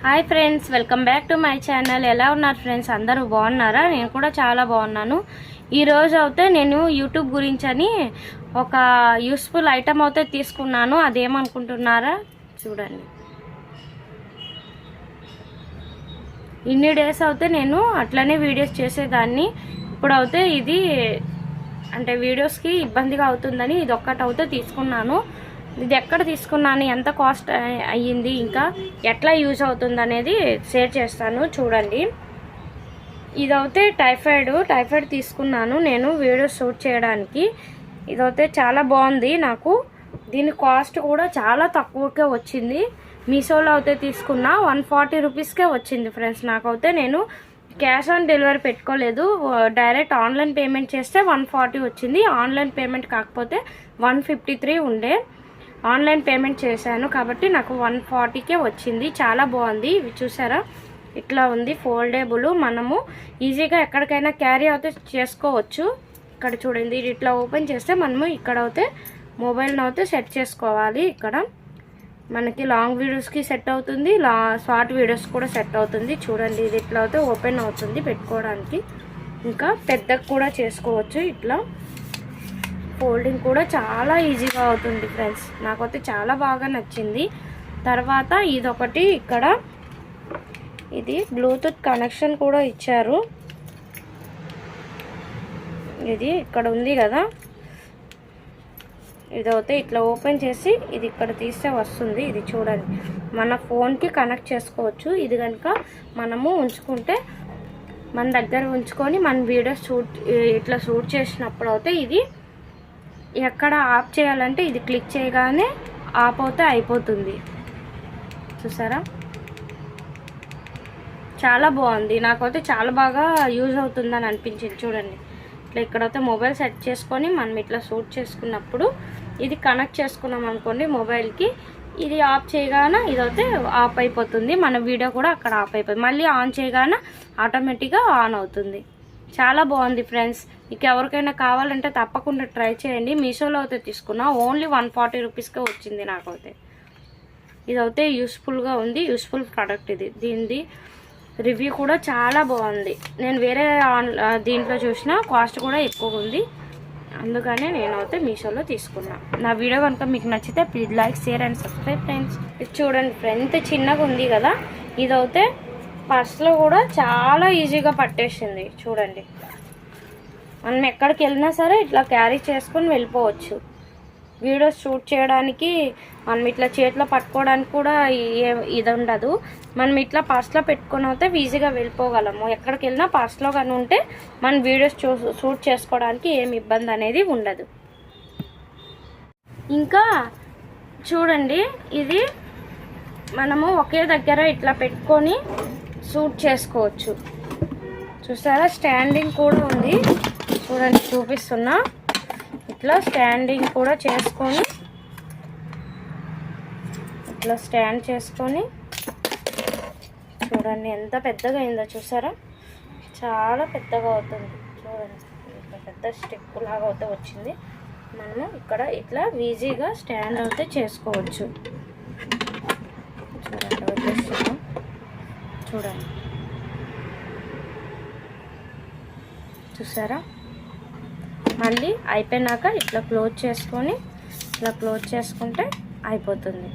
Hi friends, welcome back to my channel. ఎలా ఉన్నారు friends? అందరూ బాగున్నారా? నేను కూడా చాలా బాగున్నాను. ఈరోజు అయితే నేను యూట్యూబ్ గురించి అని ఒక యూస్ఫుల్ ఐటమ్ అయితే తీసుకున్నాను. అదేమనుకుంటున్నారా? చూడండి. ఇన్ని డేస్ అయితే నేను అట్లనే వీడియోస్ చేసేదాన్ని. ఇప్పుడు అయితే ఇది అంటే వీడియోస్కి ఇబ్బందిగా అవుతుందని ఇది ఒక్కటి అయితే తీసుకున్నాను. ఇది ఎక్కడ తీసుకున్నాను, ఎంత కాస్ట్ అయ్యింది, ఇంకా ఎట్లా యూజ్ అవుతుంది అనేది షేర్ చేస్తాను. చూడండి. ఇదైతే టైఫాయిడ్ తీసుకున్నాను నేను వీడియో షూట్ చేయడానికి. ఇదైతే చాలా బాగుంది. నాకు దీని కాస్ట్ కూడా చాలా తక్కువకే వచ్చింది. మీషోలో అయితే తీసుకున్నా 140 రూపీస్కే వచ్చింది ఫ్రెండ్స్. నాకైతే నేను క్యాష్ ఆన్ డెలివరీ పెట్టుకోలేదు, డైరెక్ట్ ఆన్లైన్ పేమెంట్ చేస్తే 140 వచ్చింది. ఆన్లైన్ పేమెంట్ కాకపోతే 153 ఉండే. ఆన్లైన్ పేమెంట్ చేశాను కాబట్టి నాకు 140కే వచ్చింది. చాలా బాగుంది. ఇవి చూసారా, ఇట్లా ఉంది ఫోల్డేబుల్. మనము ఈజీగా ఎక్కడికైనా క్యారీ అయితే చేసుకోవచ్చు. ఇక్కడ చూడండి, ఇది ఇట్లా ఓపెన్ చేస్తే మనము ఇక్కడ అయితే మొబైల్ని అయితే సెట్ చేసుకోవాలి. ఇక్కడ మనకి లాంగ్ వీడియోస్కి సెట్ అవుతుంది, షార్ట్ వీడియోస్ కూడా సెట్ అవుతుంది. చూడండి, ఇది ఇట్లా అయితే ఓపెన్ అవుతుంది పెట్టుకోవడానికి. ఇంకా పెద్దగా కూడా చేసుకోవచ్చు. ఇట్లా ఫోల్డింగ్ కూడా చాలా ఈజీగా అవుతుంది ఫ్రెండ్స్. నాకైతే చాలా బాగా నచ్చింది. తర్వాత ఇదొకటి, ఇక్కడ ఇది బ్లూటూత్ కనెక్షన్ కూడా ఇచ్చారు. ఇది ఇక్కడ ఉంది కదా, ఇదైతే ఇట్లా ఓపెన్ చేసి ఇది ఇక్కడ తీస్తే వస్తుంది. ఇది చూడండి, మన ఫోన్కి కనెక్ట్ చేసుకోవచ్చు. ఇది కనుక మనము ఉంచుకుంటే మన దగ్గర ఉంచుకొని మన వీడియోస్ ఇట్లా షూట్ చేసినప్పుడు అయితే ఇది ఎక్కడ ఆఫ్ చేయాలంటే ఇది క్లిక్ చేయగానే ఆఫ్ అవుతే అయిపోతుంది. చూసారా, చాలా బాగుంది. నాకైతే చాలా బాగా యూజ్ అవుతుందని అనిపించింది. చూడండి, ఇట్లా ఇక్కడైతే మొబైల్ సెట్ చేసుకొని మనం ఇట్లా షూట్ చేసుకున్నప్పుడు ఇది కనెక్ట్ చేసుకున్నాం అనుకోండి మొబైల్కి, ఇది ఆఫ్ చేయగానే ఇదైతే ఆఫ్ అయిపోతుంది. మన వీడియో కూడా అక్కడ ఆఫ్ అయిపోతుంది. మళ్ళీ ఆన్ చేయగానే ఆటోమేటిక్గా ఆన్ అవుతుంది. చాలా బాగుంది ఫ్రెండ్స్. మీకు ఎవరికైనా కావాలంటే తప్పకుండా ట్రై చేయండి. మీషోలో అయితే తీసుకున్నా, ఓన్లీ 140 రూపీస్కే వచ్చింది. నాకైతే ఇదైతే యూస్ఫుల్గా ఉంది, యూస్ఫుల్ ప్రోడక్ట్ ఇది. దీనిది రివ్యూ కూడా చాలా బాగుంది. నేను వేరే దీంట్లో చూసిన కాస్ట్ కూడా ఎక్కువ ఉంది, అందుకనే నేనైతే మీషోలో తీసుకున్నా. నా వీడియో కనుక మీకు నచ్చితే please like, share and subscribe friends. ఇది చూడండి ఫ్రెండ్స్, ఇంత చిన్నగా ఉంది కదా, ఇదైతే పర్స్లో కూడా చాలా ఈజీగా పట్టేసింది. చూడండి, మనం ఎక్కడికి వెళ్ళినా సరే ఇట్లా క్యారీ చేసుకొని వెళ్ళిపోవచ్చు. వీడియోస్ షూట్ చేయడానికి మనం ఇట్లా చేతిలో పట్టుకోవడానికి కూడా ఇది ఉండదు. మనం ఇట్లా పర్స్లో పెట్టుకొని అయితే ఈజీగా వెళ్ళిపోగలము. ఎక్కడికి వెళ్ళినా పర్స్లో కానీ ఉంటే మన వీడియోస్ షూట్ చేసుకోవడానికి ఏమి ఇబ్బంది అనేది ఉండదు. ఇంకా చూడండి, ఇది మనము ఒకే దగ్గర ఇట్లా పెట్టుకొని షూట్ చేసుకోవచ్చు. చూసారా, స్టాండింగ్ కూడా ఉంది. చూడండి, చూపిస్తున్నా. ఇట్లా స్టాండింగ్ కూడా చేసుకొని ఇట్లా స్టాండ్ చేసుకొని చూడండి ఎంత పెద్దగా అయిందో. చూసారా, చాలా పెద్దగా అవుతుంది. చూడండి, ఇట్లా పెద్ద స్టిక్ లాగా అయితే వచ్చింది. మనము ఇక్కడ ఇట్లా ఈజీగా స్టాండ్ అయితే చేసుకోవచ్చు. చూడండి, వచ్చేస్తున్నాం. చూడండి, చూసారా. మళ్ళీ అయిపోయినాక ఇట్లా క్లోజ్ చేసుకొని ఇట్లా క్లోజ్ చేసుకుంటే అయిపోతుంది.